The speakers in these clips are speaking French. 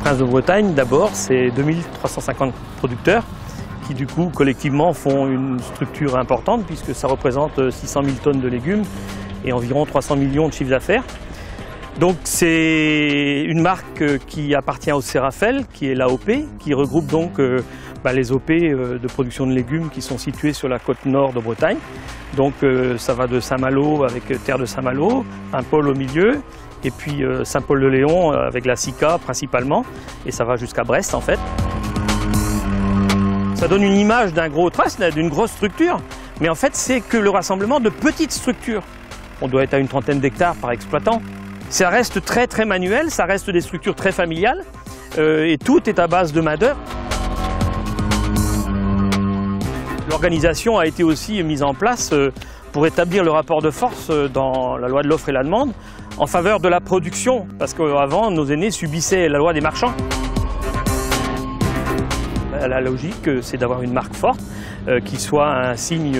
Princes de Bretagne, d'abord, c'est 2350 producteurs qui, du coup, collectivement, font une structure importante puisque ça représente 600 000 tonnes de légumes et environ 300 millions de chiffres d'affaires. Donc, c'est une marque qui appartient au Cérafel, qui est l'AOP, qui regroupe donc les OP de production de légumes qui sont situés sur la côte nord de Bretagne. Donc, ça va de Saint-Malo avec Terre de Saint-Malo, un pôle au milieu, et puis Saint-Paul-de-Léon avec la SICA principalement, et ça va jusqu'à Brest en fait. Ça donne une image d'un gros trust, d'une grosse structure, mais en fait c'est que le rassemblement de petites structures. On doit être à une trentaine d'hectares par exploitant. Ça reste très très manuel, ça reste des structures très familiales, et tout est à base de main-d'œuvre. L'organisation a été aussi mise en place pour établir le rapport de force dans la loi de l'offre et la demande en faveur de la production, parce qu'avant nos aînés subissaient la loi des marchands. La logique, c'est d'avoir une marque forte, qui soit un signe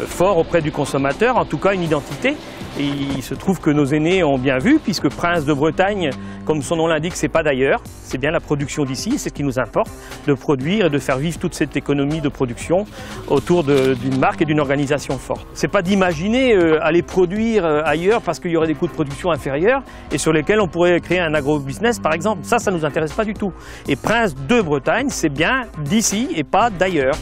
fort auprès du consommateur, en tout cas une identité. Et il se trouve que nos aînés ont bien vu, puisque Princes de Bretagne, comme son nom l'indique, c'est pas d'ailleurs, c'est bien la production d'ici, c'est ce qui nous importe, de produire et de faire vivre toute cette économie de production autour d'une marque et d'une organisation forte. C'est pas d'imaginer aller produire ailleurs parce qu'il y aurait des coûts de production inférieurs et sur lesquels on pourrait créer un agro-business par exemple. Ça nous intéresse pas du tout. Et Princes de Bretagne, c'est bien d'ici et pas d'ailleurs.